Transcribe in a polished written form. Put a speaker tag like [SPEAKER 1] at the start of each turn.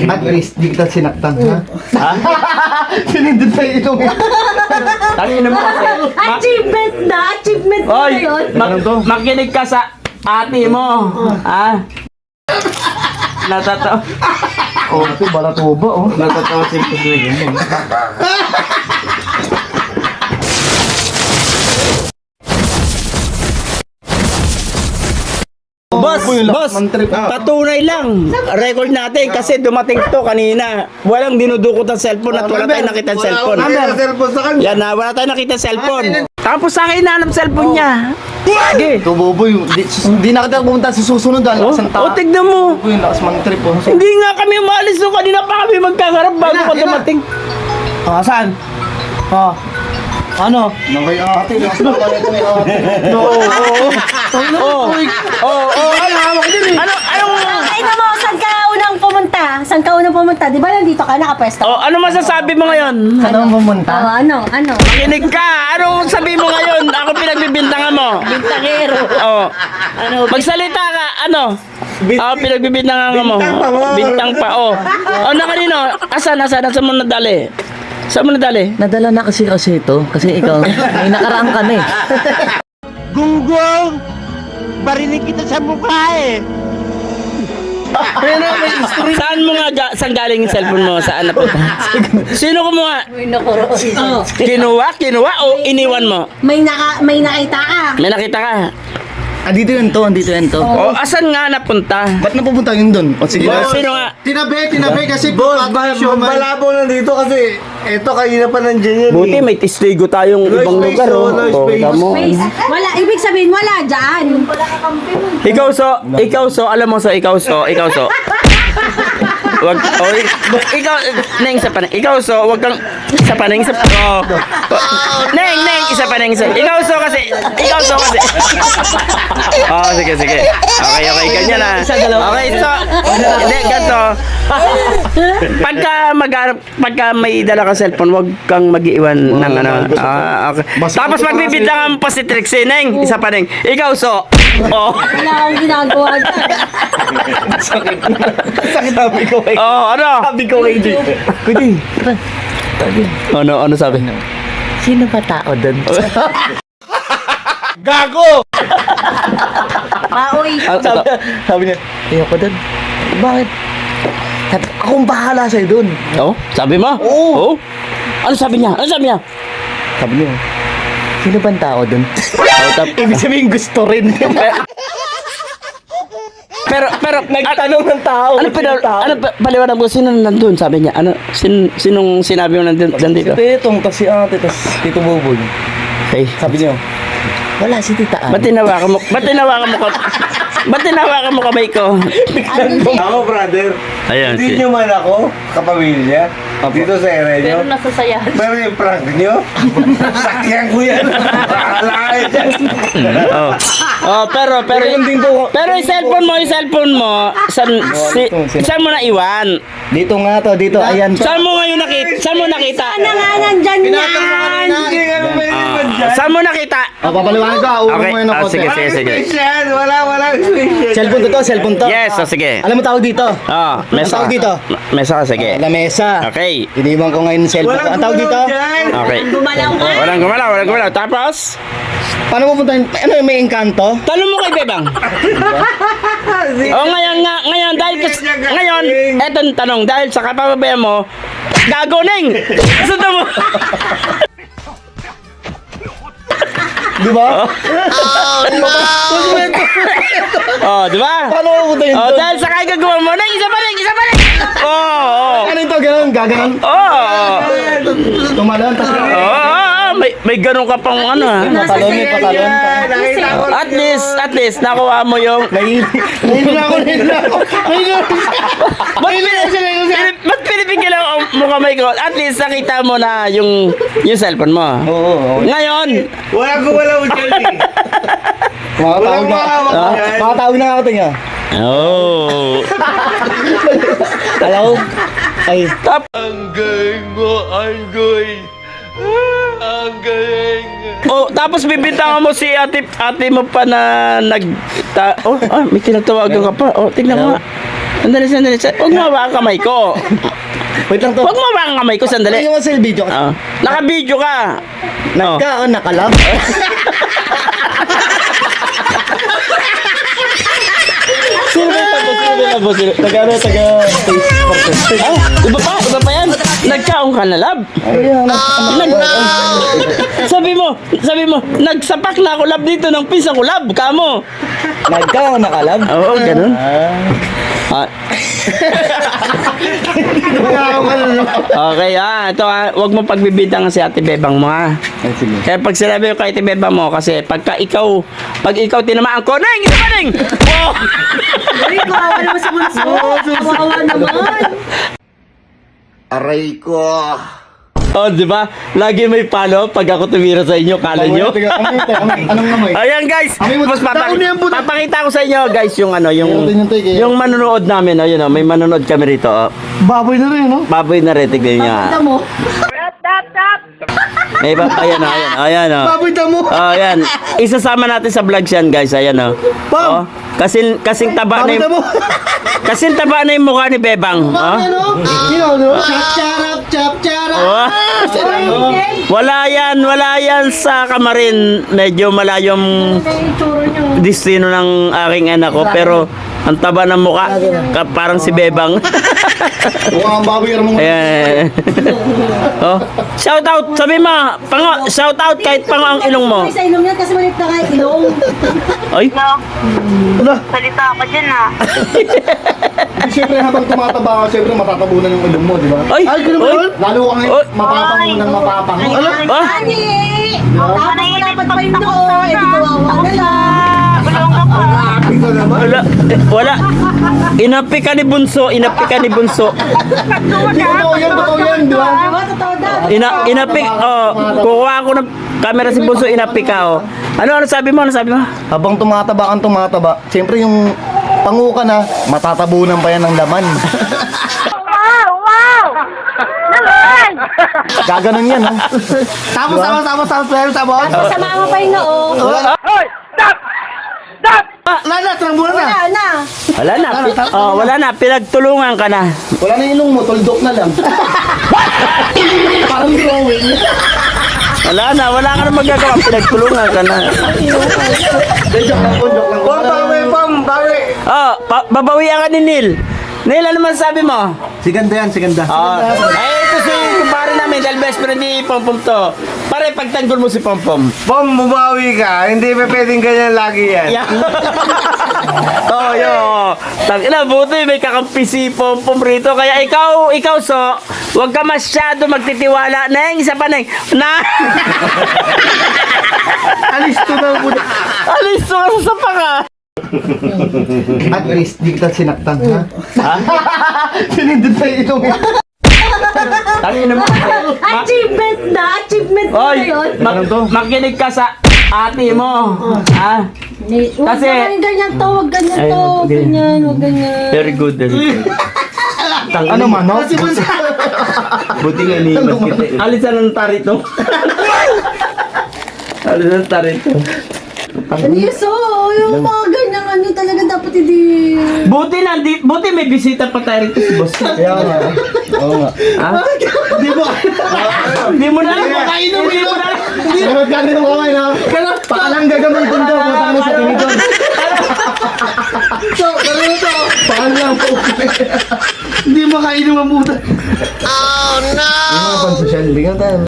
[SPEAKER 1] At least, di kita sinaktan, ha? Ha? Sinindot tayo itong...
[SPEAKER 2] Tangina mo kasi.
[SPEAKER 3] Achievement na! Achievement na
[SPEAKER 2] Oy,
[SPEAKER 3] yun!
[SPEAKER 2] makinig ka sa ate mo. Ha? Natatawa.
[SPEAKER 1] Oh, ito, balatuba, oh.
[SPEAKER 2] Natatawa si Kuswig. Boss, patunay lang. Record natin kasi dumating to kanina. Walang dinudukot ang cellphone at wala tayong nakita ang cellphone. Yan na, wala tayong nakita ang cellphone. Tapos sa akin na ang cellphone niya. Sige.
[SPEAKER 1] Ito, Boboy, di na kita pumunta sa susunod, ang lakas ng tao.
[SPEAKER 2] Tignan mo.
[SPEAKER 1] Boboy, lakas man trip, oh.
[SPEAKER 2] Hindi nga kami umalis nung kanina pa kami magkakarap bago ka dumating.
[SPEAKER 1] Ah, saan? Ah. Ano? Nakay ate, lakas na pala ito ni ate.
[SPEAKER 3] Ay na mo, saan ka unang pumunta? Saan ka unang pumunta? Di ba nandito ka, nakapwesto?
[SPEAKER 2] Ano masasabi mo ngayon?
[SPEAKER 1] Saan mo pumunta?
[SPEAKER 3] Ano?
[SPEAKER 2] Makinig ka! Anong sabi mo ngayon? Ako pinagbibintangan mo.
[SPEAKER 3] Bintangero.
[SPEAKER 2] Oh. Magsalita ka, ano? Ako pinagbibintangan mo. Bintang pa, oh. Na kanino? Asan mo nadali? Saan mo nadali?
[SPEAKER 4] Nadala na kasi ito. Kasi ikaw, may nakaraan ka na eh.
[SPEAKER 2] Gunggong! Barinig kita sa mukha eh! Saan mo nga, saan galing yung cellphone mo? Saan napunta? Sino kumuha? Kinuha o iniwan mo?
[SPEAKER 3] May nakita ka.
[SPEAKER 2] May nakita ka?
[SPEAKER 4] Andito yun to.
[SPEAKER 2] O, asan nga napunta?
[SPEAKER 1] Ba't napupunta yun doon? O sige,
[SPEAKER 2] Sino nga?
[SPEAKER 1] tinabi kasi
[SPEAKER 5] Boss, malabo na dito kasi eto kanina pa nandiyan yan.
[SPEAKER 2] Buti may testigo tayong ibang
[SPEAKER 5] space,
[SPEAKER 2] lugar, oh.
[SPEAKER 5] no
[SPEAKER 2] Oh,
[SPEAKER 5] space.
[SPEAKER 2] tamo.
[SPEAKER 3] Wait, wala. Ibig sabihin, wala dyan.
[SPEAKER 2] Ikaw so, alam mo so, ikaw so. Wag, ikaw, Neng, isa pa na. Ikaw so, wag kang, isa pa Neng, isa pa. Oh. Neng, isa pa Neng, isa. Ikaw so kasi. Oh, sige. Okay, ganyan na. Okay, so, hindi, ganito. Pagka may dala kang cellphone, wag kang mag-iwan ng ano. Okay. Tapos magbibidang pa si Trixie, Neng, isa pa Neng. Ikaw so. Oh.
[SPEAKER 3] Wala akong ginagawa dyan.
[SPEAKER 1] sabi ko eh.
[SPEAKER 2] Oh, ano?
[SPEAKER 1] Sabi ko eh.
[SPEAKER 4] Kundi,
[SPEAKER 2] Ano sabi?
[SPEAKER 4] sino ba tao doon?
[SPEAKER 1] Gago!
[SPEAKER 3] Maoy.
[SPEAKER 1] Sabi niya,
[SPEAKER 4] Ayoko doon. Bakit?
[SPEAKER 1] akong bahala sa'yo doon.
[SPEAKER 2] Oh, sabi mo?
[SPEAKER 1] Oo.
[SPEAKER 2] Oh. Ano sabi niya?
[SPEAKER 1] Sabi niya,
[SPEAKER 4] Sino ba tao doon?
[SPEAKER 1] ibig sabihin gusto rin.
[SPEAKER 2] Pero
[SPEAKER 1] Nagtanong ng tao.
[SPEAKER 2] paliwanag mo sino nandun? Sabi niya. Sinong sinabi mo nandun dito?
[SPEAKER 1] Tetong, tas si ate, tas Tito Boboy.
[SPEAKER 2] Okay.
[SPEAKER 1] Sabi niya,
[SPEAKER 4] Wala si Tita Ann.
[SPEAKER 2] Ba't tinawakan mo kamay ko?
[SPEAKER 5] Ako, brother.
[SPEAKER 2] Ayan,
[SPEAKER 5] Hindi nyo man ako, kapamilya, dito sa area nyo.
[SPEAKER 3] Pero nasasayahan.
[SPEAKER 5] Pero yung prank nyo, sakyan ko yan. Bahala kayo dyan.
[SPEAKER 2] pero yung cellphone mo, saan mo na iwan?
[SPEAKER 1] dito nga to, dito, ayan.
[SPEAKER 2] Saan mo nakita?
[SPEAKER 3] Ano nga nandyan yan?
[SPEAKER 5] Hindi ka naman naman dyan.
[SPEAKER 2] Saan mo nakita?
[SPEAKER 1] Papaliwanag ka, uwi
[SPEAKER 2] Okay,
[SPEAKER 1] mo yun ako.
[SPEAKER 2] sige.
[SPEAKER 5] Special, wala special.
[SPEAKER 1] Cellphone to.
[SPEAKER 2] Yes, sige.
[SPEAKER 1] Alam mo tawag dito?
[SPEAKER 2] Mesa.
[SPEAKER 1] tawag dito?
[SPEAKER 2] Mesa, sige.
[SPEAKER 1] Lamesa.
[SPEAKER 2] Okay.
[SPEAKER 1] Iniwan ko ngayon yung cellphone ko. Ang tawag dito?
[SPEAKER 2] Okay.
[SPEAKER 3] Gumalaw ka.
[SPEAKER 2] Walang gumalaw. Tapos,
[SPEAKER 1] Paano mo punta? Ano yung may engkanto?
[SPEAKER 2] tanong mo kay Bebang. Ngayon, eto ang tanong. Dahil sa kapababayan mo, gago Neng! Sundan mo.
[SPEAKER 1] Di ba?
[SPEAKER 2] Di ba?
[SPEAKER 1] Paano mo punta yun?
[SPEAKER 2] Dahil sa kagagawa mo, Neng, isa pa Neng!
[SPEAKER 1] Ano ito? Ganun? Gaganon? Tumalon? Tapos
[SPEAKER 2] May ganun ka pang ano ha.
[SPEAKER 1] patalon.
[SPEAKER 2] At least, nakuha mo yung...
[SPEAKER 1] Nahihila ako.
[SPEAKER 2] Ba't pinipigil mo kamay ko? At least nakita mo na yung cellphone mo.
[SPEAKER 1] Oo.
[SPEAKER 2] Ngayon,
[SPEAKER 5] Wala mo dyan eh.
[SPEAKER 1] Makatawag na ako tingnan. Hello? Ay.
[SPEAKER 5] Ang galing mo, Angoy. Ang galing.
[SPEAKER 2] Tapos bibintangan mo si ate mo pa na may tinatawagan ka pa. Tingnan mo nga. Sandali. Huwag mo hawakan kamay ko.
[SPEAKER 1] Wait lang to.
[SPEAKER 2] Huwag mo hawakan kamay ko, sandali.
[SPEAKER 1] Ay, sa video.
[SPEAKER 2] Naka-video ka. No.
[SPEAKER 1] Nakalab. Sino
[SPEAKER 2] Iba pa yan. Nagkaong ka na, lab. Sabi mo, nagsapak na ako, lab, dito ng pisa ko, lab, kamo.
[SPEAKER 1] Nakalab?
[SPEAKER 2] Oo, ganun. Okay, ito wag mo pagbibintang si Ate Bebang mo, ha. Kaya pag sinabi ko kay Ate Bebang mo, kasi pag ikaw tinamaan ko, Neng, ito ba, Neng? Oh!
[SPEAKER 3] Ay, kawawa naman si Bunso. Kawawa naman.
[SPEAKER 5] Aray ko.
[SPEAKER 2] Oh, di ba? Lagi may palo pag ako tumira sa inyo, kala nyo.
[SPEAKER 1] Anong namay?
[SPEAKER 2] Ayan guys,
[SPEAKER 1] Amoy mo,
[SPEAKER 2] mas
[SPEAKER 1] daon yan, buta.
[SPEAKER 2] papakita ko sa inyo guys yung ano, yung
[SPEAKER 1] Yung
[SPEAKER 2] manonood namin, ayun oh, may manonood kami rito. Oh.
[SPEAKER 1] baboy na rin, no?
[SPEAKER 2] Baboy na rin, tignan niyo.
[SPEAKER 3] Kita mo.
[SPEAKER 2] May ayan oh.
[SPEAKER 1] Baboy damo.
[SPEAKER 2] Oh, ayan. Isasama natin sa vlog yan guys, ayan oh. Oh, kasing taba na
[SPEAKER 1] Baboy damo.
[SPEAKER 2] kasing taba na yung mukha ni Bebang. Oh.
[SPEAKER 1] Ano? No? Chap charap.
[SPEAKER 2] Oh. Wala yan sa Kamarin. Medyo malayong destino ng aking anak ko, pero ang taba ng mukha, parang si Bebang.
[SPEAKER 1] Mukhang baboy ka naman.
[SPEAKER 2] Ayan. Oh. Shout out, sabi mo, shout out kahit pango ang ilong mo.
[SPEAKER 3] Ay, sa ilong yan kasi malit na kay ilong.
[SPEAKER 2] Ay,
[SPEAKER 6] Salita ka dyan
[SPEAKER 1] Siyempre habang tumataba ka, siyempre matatabunan yung ilong mo, di ba?
[SPEAKER 2] ay,
[SPEAKER 1] ganun ba
[SPEAKER 2] ay.
[SPEAKER 1] yun? Lalo ka ngayon,
[SPEAKER 2] Oy.
[SPEAKER 1] mapapango ng mapapango.
[SPEAKER 2] Ah,
[SPEAKER 3] Ani! Tapos dapat pa yung noo. Eh, di kawawa na lang.
[SPEAKER 2] wala. Inapi ka ni Bunso.
[SPEAKER 1] Totoo yan, di ba?
[SPEAKER 3] Diba? Totoo daw.
[SPEAKER 2] Inapi, kukuha ako ng camera si Bunso, inapi ka, oh. Ano sabi mo?
[SPEAKER 1] Habang tumataba kang tumataba, siyempre yung pango ka na, matatabunan pa yan ng laman.
[SPEAKER 6] Wow! Naman!
[SPEAKER 1] Gaganon yan, ha? Tapos.
[SPEAKER 3] Masama mo pa yung noo.
[SPEAKER 6] Hoy! Stop! Stop!
[SPEAKER 3] Wala na.
[SPEAKER 2] Wala na, pinagtulungan ka na.
[SPEAKER 1] Wala na yung ilong mo, tuldok na lang. Parang drawing.
[SPEAKER 2] Wala ka na magagawa, pinagtulungan ka na.
[SPEAKER 1] Joke lang.
[SPEAKER 2] Oh, babawian ka ni Neil. Neil, ano man sabi mo?
[SPEAKER 1] Si ganda yan, si ganda.
[SPEAKER 2] Ay, ito si kumpare namin, dahil best friend ni Pompom to. Pare, pagtanggol mo si Pompom.
[SPEAKER 5] Pom, bumawi ka. Hindi pa pwedeng ganyan lagi yan.
[SPEAKER 2] Yeah. Yo. Tangina, buti may kakampi si Pompom rito. Kaya ikaw so, huwag ka masyado magtitiwala. Neng, isa pa, Neng.
[SPEAKER 1] Alisto na muna.
[SPEAKER 2] Alis ka sa sapa ka.
[SPEAKER 1] At least, di kita sinaktan, ha? Sinindot sa ilong.
[SPEAKER 2] Tangina mo.
[SPEAKER 3] Achievement na
[SPEAKER 2] Oy,
[SPEAKER 3] yun.
[SPEAKER 2] makinig ka sa ate mo. Ha?
[SPEAKER 3] Huwag
[SPEAKER 2] Kasi-
[SPEAKER 3] naman ganyan to, huwag ganyan
[SPEAKER 2] Ay,
[SPEAKER 3] to, huwag
[SPEAKER 2] okay.
[SPEAKER 3] ganyan, huwag ganyan.
[SPEAKER 2] Very good.
[SPEAKER 1] Ano man, no?
[SPEAKER 2] Buti nga ni Alisan ng tarito. Alisan ng tarito.
[SPEAKER 3] Aliso, yung mga ganyang ano talaga dapat hindi...
[SPEAKER 2] Buti may bisita pa tayo rito si boss.
[SPEAKER 1] Kaya nga. Oo nga.
[SPEAKER 2] Ha? Hindi mo na alam. Hindi mo na alam.
[SPEAKER 1] Sunod ka rin ang kamay, na. Pakalang gagamitin daw. Punta ka sa tinidor. Pakalang po. Hindi makainom ang puta. Oh no! Yung mga pansosyal, bigyan tayo.